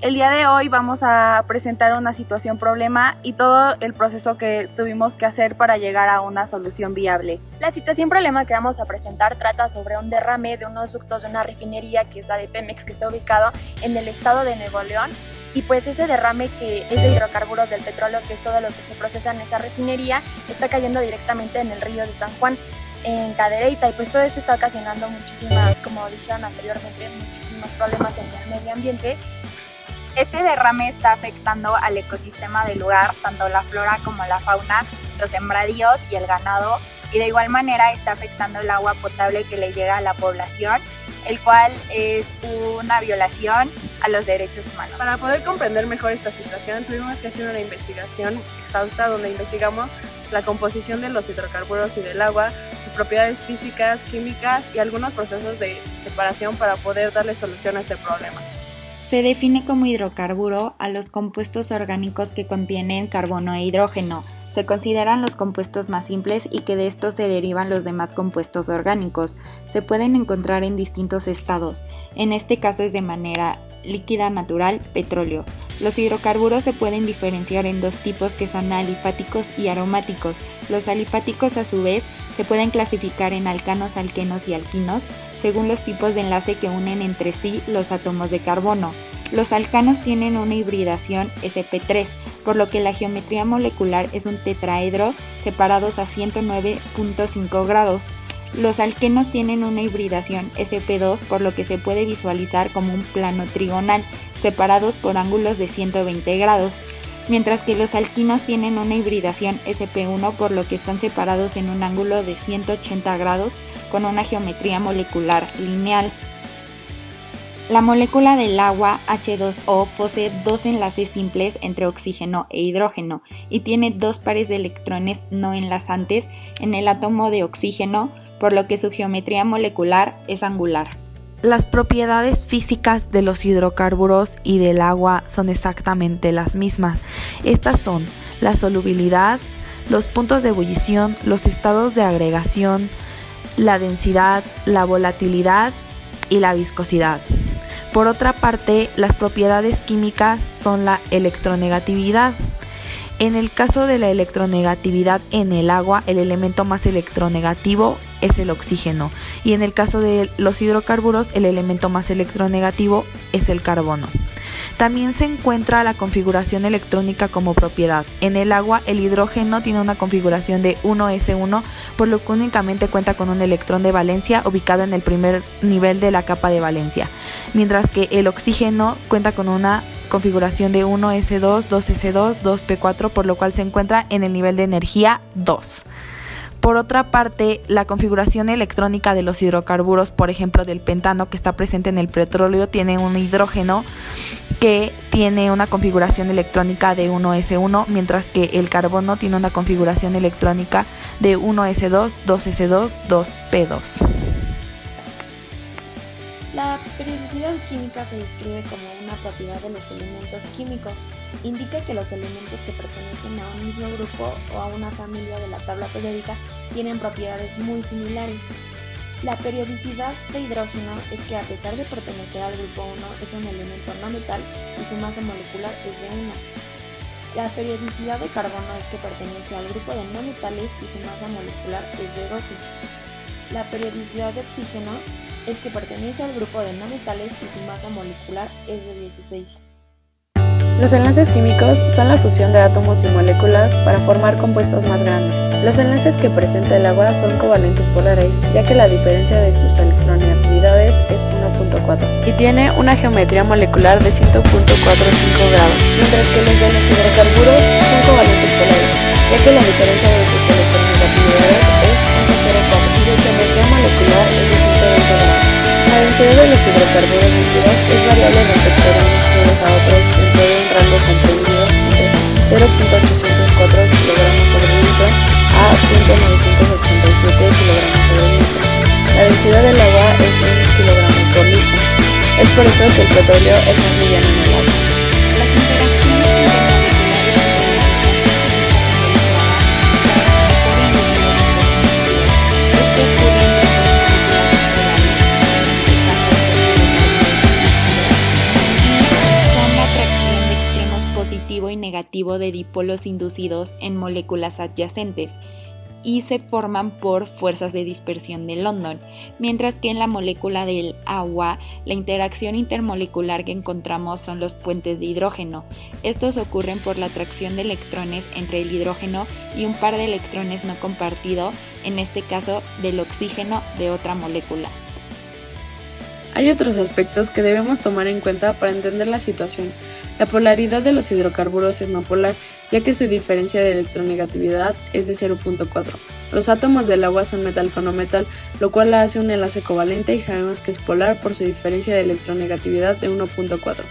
El día de hoy vamos a presentar una situación problema y todo el proceso que tuvimos que hacer para llegar a una solución viable. La situación problema que vamos a presentar trata sobre un derrame de unos ductos de una refinería que es la de Pemex, que está ubicado en el estado de Nuevo León. Y pues ese derrame que es de hidrocarburos del petróleo, que es todo lo que se procesa en esa refinería, está cayendo directamente en el río de San Juan, en Cadereyta, y pues todo esto está ocasionando muchísimas, como dijeron anteriormente, muchísimos problemas hacia el medio ambiente. Este derrame está afectando al ecosistema del lugar, tanto la flora como la fauna, los sembradíos y el ganado, y de igual manera está afectando el agua potable que le llega a la población, el cual es una violación a los derechos humanos. Para poder comprender mejor esta situación, tuvimos que hacer una investigación exhausta donde investigamos la composición de los hidrocarburos y del agua, sus propiedades físicas, químicas y algunos procesos de separación para poder darle solución a este problema. Se define como hidrocarburo a los compuestos orgánicos que contienen carbono e hidrógeno. Se consideran los compuestos más simples y que de estos se derivan los demás compuestos orgánicos. Se pueden encontrar en distintos estados. En este caso es de manera líquida natural, petróleo. Los hidrocarburos se pueden diferenciar en dos tipos que son alifáticos y aromáticos. Los alifáticos a su vez se pueden clasificar en alcanos, alquenos y alquinos según los tipos de enlace que unen entre sí los átomos de carbono. Los alcanos tienen una hibridación sp3, por lo que la geometría molecular es un tetraedro separados a 109.5 grados. Los alquenos tienen una hibridación sp2, por lo que se puede visualizar como un plano trigonal, separados por ángulos de 120 grados, mientras que los alquinos tienen una hibridación sp1, por lo que están separados en un ángulo de 180 grados con una geometría molecular lineal. La molécula del agua H2O posee dos enlaces simples entre oxígeno e hidrógeno y tiene dos pares de electrones no enlazantes en el átomo de oxígeno, por lo que su geometría molecular es angular. Las propiedades físicas de los hidrocarburos y del agua son exactamente las mismas. Estas son la solubilidad, los puntos de ebullición, los estados de agregación, la densidad, la volatilidad y la viscosidad. Por otra parte, las propiedades químicas son la electronegatividad. En el caso de la electronegatividad en el agua, el elemento más electronegativo es el oxígeno, y en el caso de los hidrocarburos, el elemento más electronegativo es el carbono. También se encuentra la configuración electrónica como propiedad. En el agua, el hidrógeno tiene una configuración de 1s1, por lo que únicamente cuenta con un electrón de valencia ubicado en el primer nivel de la capa de valencia, mientras que el oxígeno cuenta con una configuración de 1s2, 2s2, 2p4, por lo cual se encuentra en el nivel de energía 2. Por otra parte, la configuración electrónica de los hidrocarburos, por ejemplo del pentano que está presente en el petróleo, tiene un hidrógeno que tiene una configuración electrónica de 1s1, mientras que el carbono tiene una configuración electrónica de 1s2, 2s2, 2p2. La periodicidad química se describe como una propiedad de los elementos químicos. Indica que los elementos que pertenecen a un mismo grupo o a una familia de la tabla periódica tienen propiedades muy similares. La periodicidad de hidrógeno es que, a pesar de pertenecer al grupo 1, es un elemento no metal y su masa molecular es de 1. La periodicidad de carbono es que pertenece al grupo de no metales y su masa molecular es de 12. La periodicidad de oxígeno es que pertenece al grupo de no metales y su masa molecular es de 16. Los enlaces químicos son la fusión de átomos y moléculas para formar compuestos más grandes. Los enlaces que presenta el agua son covalentes polares, ya que la diferencia de sus electronegatividades es 1.4 y tiene una geometría molecular de 100.45 grados, mientras que los de los hidrocarburos son covalentes polares, ya que la diferencia de sus electronegatividades es 0.04 y su geometría molecular es de 120 grados. La densidad de los hidrocarburos líquidos es variable respecto de unos a otros dentro de un rango comprendido entre 0.804 kg sobre litro a 0.987 kg sobre litro. La densidad del agua es 1 kg por litro. Es por eso que el petróleo es más liviano en el agua. Las interacciones intermoleculares entre las sustancias químicas involucradas son la positivo y negativo de dipolos inducidos en moléculas adyacentes y se forman por fuerzas de dispersión de London, mientras que en la molécula del agua la interacción intermolecular que encontramos son los puentes de hidrógeno. Estos ocurren por la atracción de electrones entre el hidrógeno y un par de electrones no compartido, en este caso del oxígeno de otra molécula. Hay otros aspectos que debemos tomar en cuenta para entender la situación. La polaridad de los hidrocarburos es no polar, ya que su diferencia de electronegatividad es de 0.4. Los átomos del agua son metal con no metal, lo cual la hace un enlace covalente y sabemos que es polar por su diferencia de electronegatividad de 1.4.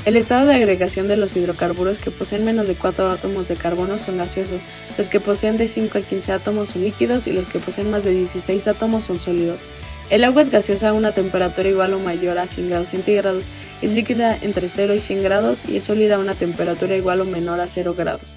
El estado de agregación de los hidrocarburos que poseen menos de 4 átomos de carbono son gaseosos, los que poseen de 5 a 15 átomos son líquidos y los que poseen más de 16 átomos son sólidos. El agua es gaseosa a una temperatura igual o mayor a 100 grados centígrados, es líquida entre 0 y 100 grados y es sólida a una temperatura igual o menor a 0 grados,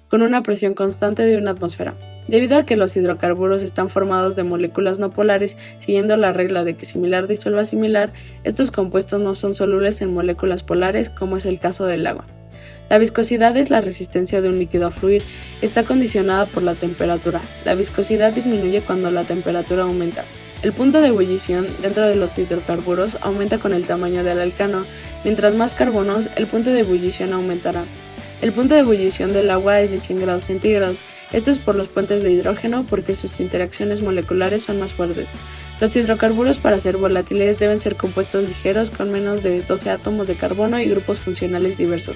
con una presión constante de una atmósfera. Debido a que los hidrocarburos están formados de moléculas no polares, siguiendo la regla de que similar disuelva similar, estos compuestos no son solubles en moléculas polares, como es el caso del agua. La viscosidad es la resistencia de un líquido a fluir, está condicionada por la temperatura. La viscosidad disminuye cuando la temperatura aumenta. El punto de ebullición dentro de los hidrocarburos aumenta con el tamaño del alcano. Mientras más carbonos, el punto de ebullición aumentará. El punto de ebullición del agua es de 100 grados centígrados. Esto es por los puentes de hidrógeno porque sus interacciones moleculares son más fuertes. Los hidrocarburos, para ser volátiles, deben ser compuestos ligeros con menos de 12 átomos de carbono y grupos funcionales diversos.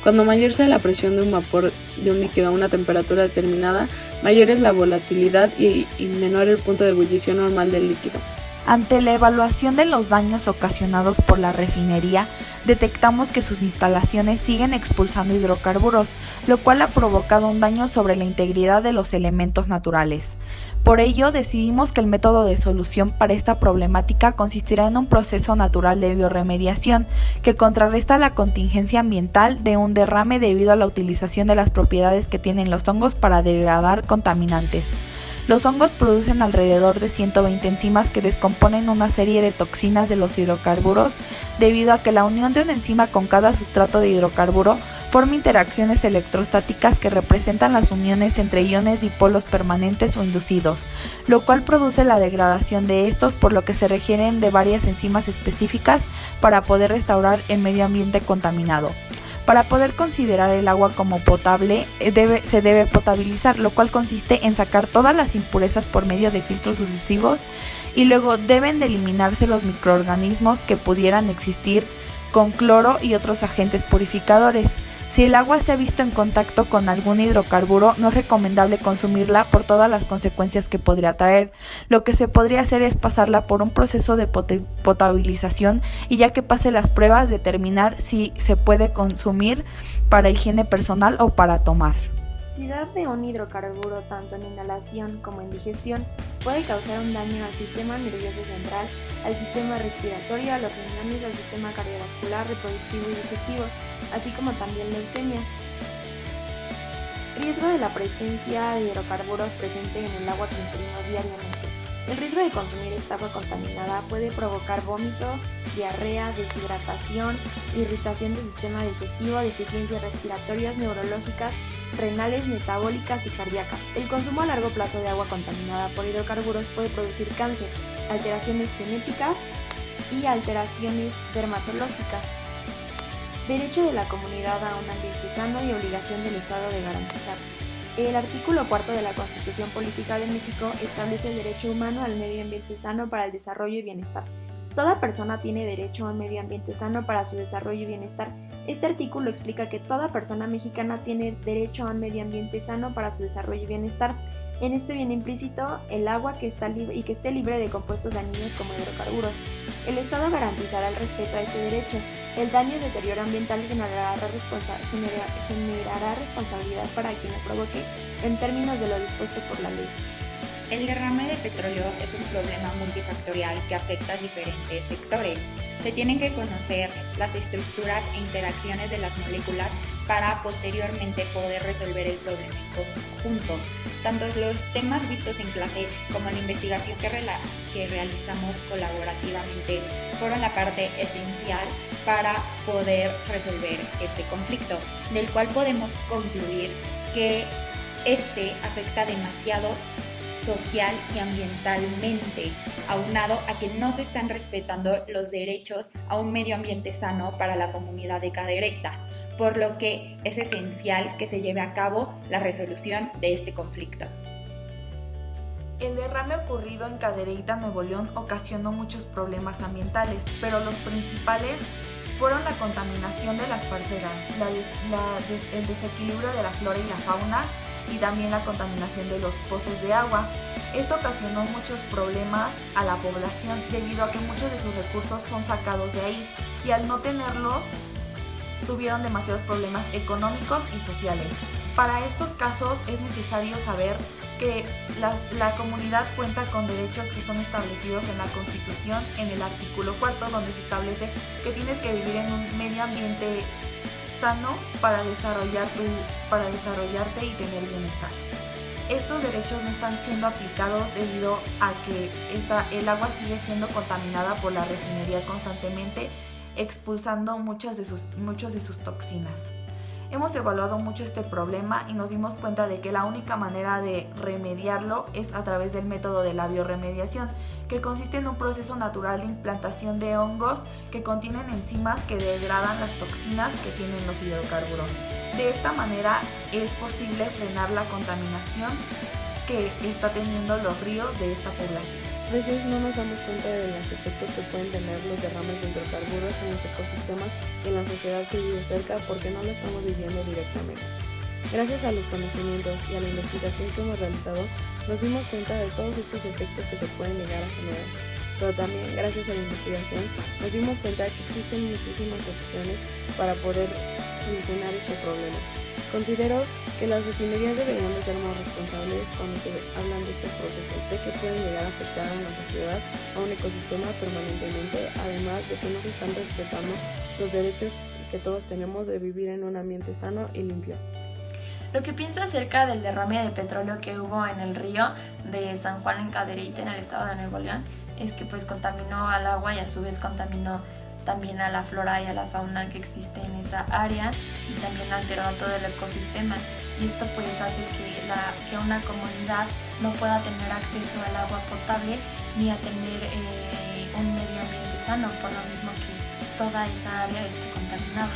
Cuando mayor sea la presión de un vapor de un líquido a una temperatura determinada, mayor es la volatilidad y menor el punto de ebullición normal del líquido. Ante la evaluación de los daños ocasionados por la refinería, detectamos que sus instalaciones siguen expulsando hidrocarburos, lo cual ha provocado un daño sobre la integridad de los elementos naturales. Por ello, decidimos que el método de solución para esta problemática consistirá en un proceso natural de biorremediación que contrarresta la contingencia ambiental de un derrame debido a la utilización de las propiedades que tienen los hongos para degradar contaminantes. Los hongos producen alrededor de 120 enzimas que descomponen una serie de toxinas de los hidrocarburos debido a que la unión de una enzima con cada sustrato de hidrocarburo forma interacciones electrostáticas que representan las uniones entre iones dipolos permanentes o inducidos, lo cual produce la degradación de estos, por lo que se requieren de varias enzimas específicas para poder restaurar el medio ambiente contaminado. Para poder considerar el agua como potable, se debe potabilizar, lo cual consiste en sacar todas las impurezas por medio de filtros sucesivos y luego deben de eliminarse los microorganismos que pudieran existir con cloro y otros agentes purificadores. Si el agua se ha visto en contacto con algún hidrocarburo, no es recomendable consumirla por todas las consecuencias que podría traer. Lo que se podría hacer es pasarla por un proceso de potabilización y ya que pase las pruebas, determinar si se puede consumir para higiene personal o para tomar. La toxicidad de un hidrocarburo, tanto en inhalación como en digestión, puede causar un daño al sistema nervioso central, al sistema respiratorio, a los riñones, al sistema cardiovascular, reproductivo y digestivo, así como también leucemia. Riesgo de la presencia de hidrocarburos presente en el agua que ingerimos diariamente. El riesgo de consumir esta agua contaminada puede provocar vómito, diarrea, deshidratación, irritación del sistema digestivo, deficiencias respiratorias, neurológicas, renales, metabólicas y cardíacas. El consumo a largo plazo de agua contaminada por hidrocarburos puede producir cáncer, alteraciones genéticas y alteraciones dermatológicas. Derecho de la comunidad a un ambiente sano y obligación del Estado de garantizar. El artículo 4 de la Constitución Política de México establece el derecho humano al medio ambiente sano para el desarrollo y bienestar. Toda persona tiene derecho a un medio ambiente sano para su desarrollo y bienestar. Este artículo explica que toda persona mexicana tiene derecho a un medio ambiente sano para su desarrollo y bienestar. En este viene implícito el agua que esté libre de compuestos dañinos como hidrocarburos. El Estado garantizará el respeto a este derecho. El daño y deterioro ambiental generará responsabilidad para quien lo provoque en términos de lo dispuesto por la ley. El derrame de petróleo es un problema multifactorial que afecta a diferentes sectores. Se tienen que conocer las estructuras e interacciones de las moléculas para posteriormente poder resolver el problema en conjunto. Tanto los temas vistos en clase como la investigación que realizamos colaborativamente fueron la parte esencial para poder resolver este conflicto, del cual podemos concluir que este afecta demasiado social y ambientalmente, aunado a que no se están respetando los derechos a un medio ambiente sano para la comunidad de Cadereyta, por lo que es esencial que se lleve a cabo la resolución de este conflicto. El derrame ocurrido en Cadereyta, Nuevo León, ocasionó muchos problemas ambientales, pero los principales fueron la contaminación de las parcelas, el desequilibrio de la flora y la fauna, y también la contaminación de los pozos de agua. Esto ocasionó muchos problemas a la población debido a que muchos de sus recursos son sacados de ahí, y al no tenerlos tuvieron demasiados problemas económicos y sociales. Para estos casos es necesario saber que la comunidad cuenta con derechos que son establecidos en la Constitución, en el artículo 4, donde se establece que tienes que vivir en un medio ambiente sano para desarrollarte y tener bienestar. Estos derechos no están siendo aplicados debido a que el agua sigue siendo contaminada por la refinería constantemente, expulsando muchos de sus toxinas. Hemos evaluado mucho este problema y nos dimos cuenta de que la única manera de remediarlo es a través del método de la bioremediación, que consiste en un proceso natural de implantación de hongos que contienen enzimas que degradan las toxinas que tienen los hidrocarburos. De esta manera es posible frenar la contaminación que está teniendo los ríos de esta población. A veces no nos damos cuenta de los efectos que pueden tener los derrames de hidrocarburos en los ecosistemas y en la sociedad que vive cerca porque no lo estamos viviendo directamente. Gracias a los conocimientos y a la investigación que hemos realizado, nos dimos cuenta de todos estos efectos que se pueden llegar a generar. Pero también, gracias a la investigación, nos dimos cuenta que existen muchísimas opciones para poder solucionar este problema. Considero que las refinerías deberían de ser más responsables cuando se hablan de este proceso, ya que pueden llegar a afectar a una sociedad, a un ecosistema permanentemente, además de que no se están respetando los derechos que todos tenemos de vivir en un ambiente sano y limpio. Lo que pienso acerca del derrame de petróleo que hubo en el río de San Juan en Cadereyta, en el estado de Nuevo León, es que pues contaminó al agua y a su vez contaminó también a la flora y a la fauna que existe en esa área y también alteró todo el ecosistema, y esto pues hace que una comunidad no pueda tener acceso al agua potable ni a tener un medio ambiente sano, por lo mismo que toda esa área esté contaminada.